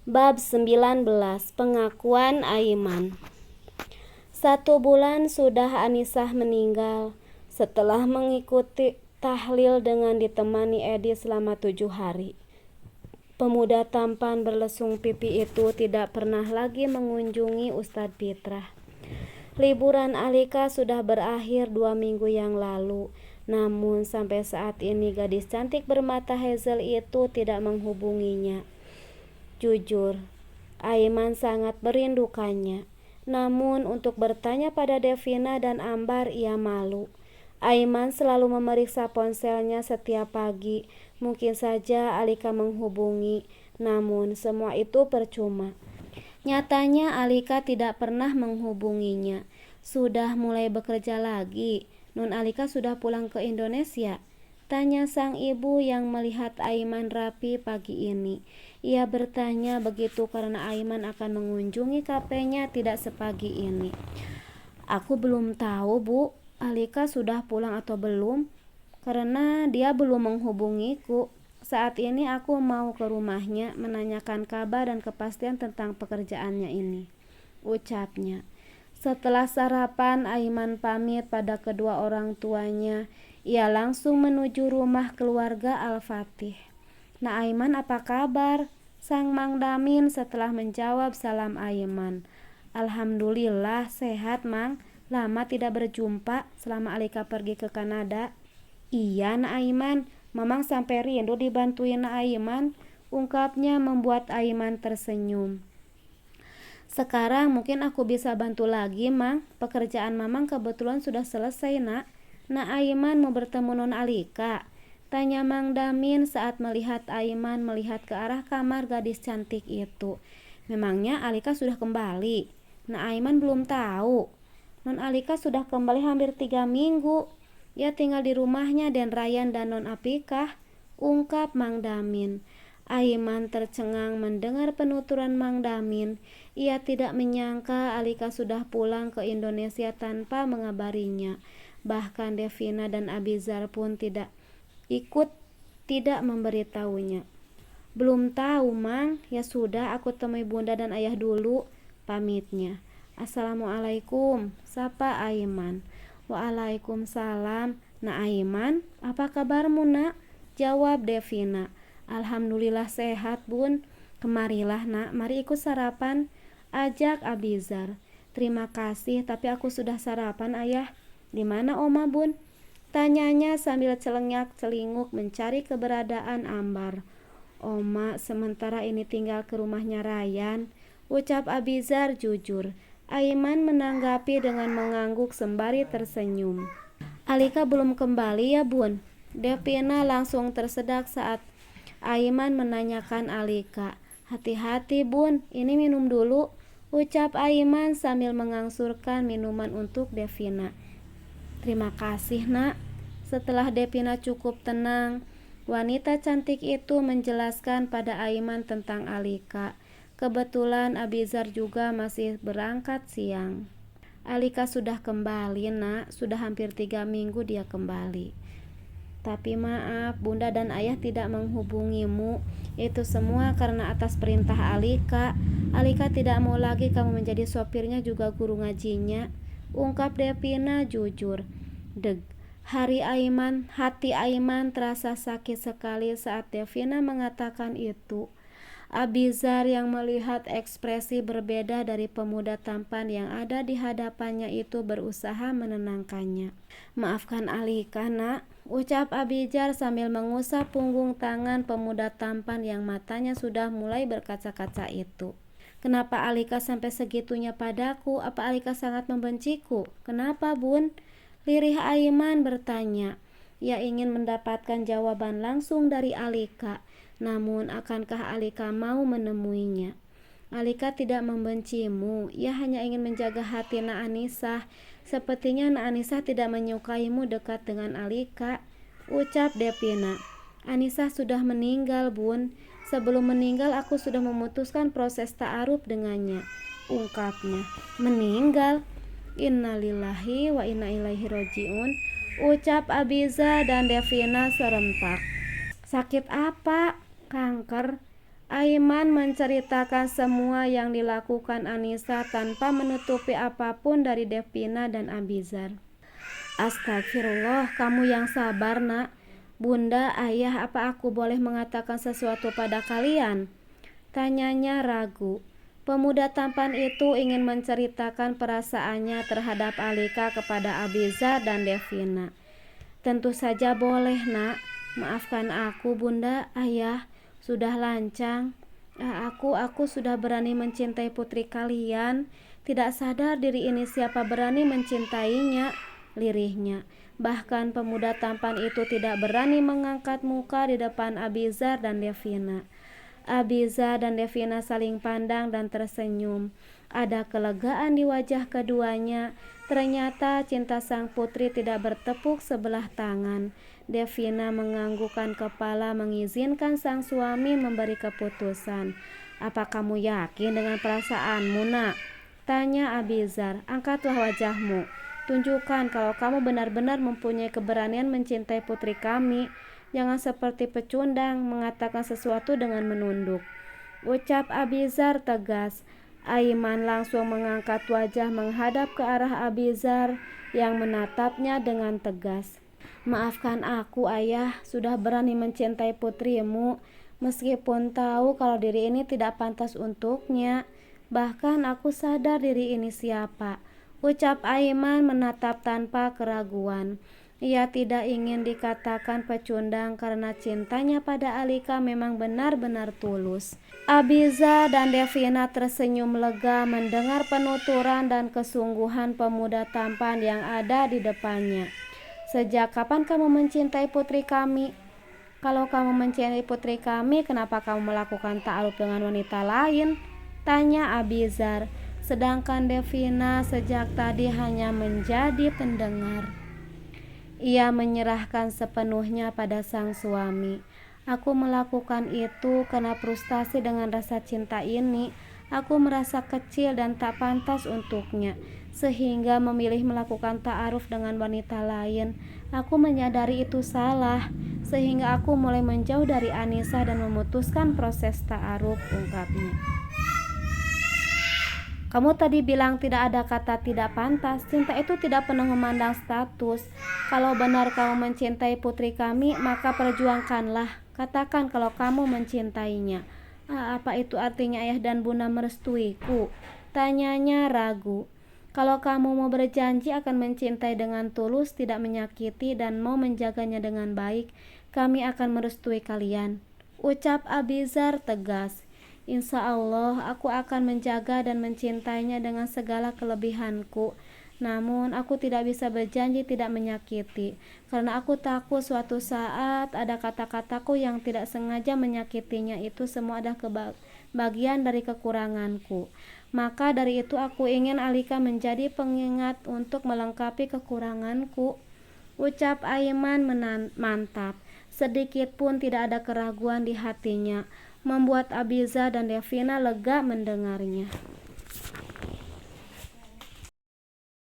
Bab 19. Pengakuan Aiman. 1 bulan sudah Anisah meninggal. Setelah mengikuti tahlil dengan ditemani Edi selama 7 hari, pemuda tampan berlesung pipi itu tidak pernah lagi mengunjungi Ustadz Fitrah. Liburan Alika sudah berakhir 2 minggu yang lalu. Namun sampai saat ini gadis cantik bermata hazel itu tidak menghubunginya. Jujur, Aiman sangat merindukannya. Namun untuk bertanya pada Devina dan Ambar ia malu. Aiman selalu memeriksa ponselnya setiap pagi. Mungkin saja Alika menghubungi, namun semua itu percuma. Nyatanya Alika tidak pernah menghubunginya. Sudah mulai bekerja lagi. Nun Alika sudah pulang ke Indonesia? Tanya sang ibu yang melihat Aiman rapi pagi ini. Ia bertanya begitu karena Aiman akan mengunjungi kafenya tidak sepagi ini. Aku belum tahu, Bu, Alika sudah pulang atau belum, karena dia belum menghubungiku. Saat ini aku mau ke rumahnya menanyakan kabar dan kepastian tentang pekerjaannya ini, ucapnya. Setelah sarapan, Aiman pamit pada kedua orang tuanya. Ia langsung menuju rumah keluarga Al-Fatih. Nah Aiman, apa kabar? Sang Mang Damin setelah menjawab salam Aiman. Alhamdulillah sehat, Mang. Lama tidak berjumpa selama Alika pergi ke Kanada. Iya, Nak Aiman. Mamang sampai rindu dibantuin Nak Aiman, ungkapnya membuat Aiman tersenyum. Sekarang mungkin aku bisa bantu lagi, Mang. Pekerjaan Mamang kebetulan sudah selesai, Nak. Nak Aiman mau bertemu Non Alika, tanya Mang Damin saat melihat Aiman melihat ke arah kamar gadis cantik itu. Memangnya Alika sudah kembali? Nak Aiman belum tahu. Non Alika sudah kembali hampir 3 minggu. Ia tinggal di rumahnya Den Rayan dan Non Apikah, ungkap Mang Damin. Aiman tercengang mendengar penuturan Mang Damin. Ia tidak menyangka Alika sudah pulang ke Indonesia tanpa mengabarinya. Bahkan Devina dan Abizar pun tidak memberitahunya. Belum tahu, Mang. Ya sudah, aku temui bunda dan ayah dulu, pamitnya. Assalamualaikum, sapa Aiman. Waalaikumsalam. Nak Aiman, apa kabarmu, Nak? Jawab Devina. Alhamdulillah sehat, Bun. Kemarilah, Nak, mari ikut sarapan, ajak Abizar. Terima kasih, tapi aku sudah sarapan, Ayah. Di mana Oma, Bun? Tanyanya sambil celengak-celinguk mencari keberadaan Ambar. Oma sementara ini tinggal ke rumahnya Rayan, ucap Abizar jujur. Aiman menanggapi dengan mengangguk sembari tersenyum. Alika belum kembali ya, Bun? Devina langsung tersedak saat Aiman menanyakan Alika. Hati-hati, Bun, ini minum dulu, ucap Aiman sambil mengangsurkan minuman untuk Devina. Terima kasih, Nak. Setelah Devina cukup tenang, wanita cantik itu menjelaskan pada Aiman tentang Alika. Kebetulan Abizar juga masih berangkat siang. Alika sudah kembali, Nak. Sudah hampir 3 minggu dia kembali. Tapi maaf, Bunda dan Ayah tidak menghubungimu. Itu semua karena atas perintah Alika. Alika tidak mau lagi kamu menjadi sopirnya juga guru ngajinya, ungkap Devina jujur. Hati Aiman terasa sakit sekali saat Devina mengatakan itu. Abizar yang melihat ekspresi berbeda dari pemuda tampan yang ada di hadapannya itu berusaha menenangkannya. Maafkan Alika, Nak, ucap Abizar sambil mengusap punggung tangan pemuda tampan yang matanya sudah mulai berkaca-kaca itu. Kenapa Alika sampai segitunya padaku? Apa Alika sangat membenciku? Kenapa, Bun? Lirih Aiman bertanya. Ia ingin mendapatkan jawaban langsung dari Alika. Namun akankah Alika mau menemuinya? Alika tidak membencimu. Ia hanya ingin menjaga hati Nak Anisah. Sepertinya Nak Anisah tidak menyukaimu dekat dengan Alika, ucap Devina. Anisah sudah meninggal, Bun. Sebelum meninggal aku sudah memutuskan proses ta'aruf dengannya, ungkapnya. Meninggal? Innalillahi wa inna ilaihi rajiun, ucap Abiza dan Devina serentak. Sakit apa? Kanker? Aiman menceritakan semua yang dilakukan Anisa tanpa menutupi apapun dari Devina dan Abizar. Astagfirullah, kamu yang sabar nak. Bunda, ayah, apa aku boleh mengatakan sesuatu pada kalian? Tanyanya ragu. Pemuda tampan itu ingin menceritakan perasaannya terhadap Alika kepada Abizar dan Devina. Tentu saja boleh nak. Maafkan aku bunda, ayah. Sudah lancang. Aku sudah berani mencintai putri kalian. Tidak sadar diri ini siapa berani mencintainya, lirihnya. Bahkan pemuda tampan itu tidak berani mengangkat muka di depan Abizar dan Devina. Abizar dan Devina saling pandang dan tersenyum. Ada kelegaan di wajah keduanya. Ternyata cinta sang putri tidak bertepuk sebelah tangan. Devina menganggukkan kepala mengizinkan sang suami memberi keputusan. Apa kamu yakin dengan perasaanmu nak? Tanya Abizar. Angkatlah wajahmu. Tunjukkan kalau kamu benar-benar mempunyai keberanian mencintai putri kami. Jangan seperti pecundang mengatakan sesuatu dengan menunduk. Ucap Abizar tegas. Aiman langsung mengangkat wajah menghadap ke arah Abizar yang menatapnya dengan tegas. Maafkan aku ayah, sudah berani mencintai putrimu meskipun tahu kalau diri ini tidak pantas untuknya. Bahkan aku sadar diri ini siapa. Ucap Aiman menatap tanpa keraguan. Ia tidak ingin dikatakan pecundang karena cintanya pada Alika memang benar-benar tulus. Abizar dan Devina tersenyum lega mendengar penuturan dan kesungguhan pemuda tampan yang ada di depannya. Sejak kapan kamu mencintai putri kami? Kalau kamu mencintai putri kami, kenapa kamu melakukan ta'aruf dengan wanita lain? Tanya Abizar. Sedangkan Devina sejak tadi hanya menjadi pendengar. Ia menyerahkan sepenuhnya pada sang suami. Aku melakukan itu karena frustasi dengan rasa cinta ini. Aku merasa kecil dan tak pantas untuknya, sehingga memilih melakukan ta'aruf dengan wanita lain. Aku menyadari itu salah, sehingga aku mulai menjauh dari Anisa dan memutuskan proses ta'aruf, ungkapnya. Kamu tadi bilang tidak ada kata tidak pantas. Cinta itu tidak pernah memandang status. Kalau benar kamu mencintai putri kami, maka perjuangkanlah. Katakan kalau kamu mencintainya. Apa itu artinya ayah dan bunda merestuiku? Tanyanya ragu. Kalau kamu mau berjanji akan mencintai dengan tulus, tidak menyakiti dan mau menjaganya dengan baik, kami akan merestui kalian. Ucap Abizar tegas. Insya Allah aku akan menjaga dan mencintainya dengan segala kelebihanku. Namun aku tidak bisa berjanji tidak menyakiti, karena aku takut suatu saat ada kata-kataku yang tidak sengaja menyakitinya. Itu semua adalah bagian dari kekuranganku. Maka dari itu aku ingin Alika menjadi pengingat untuk melengkapi kekuranganku. Ucap Aiman mantap. Sedikit pun tidak ada keraguan di hatinya, membuat Abizar dan Devina lega mendengarnya.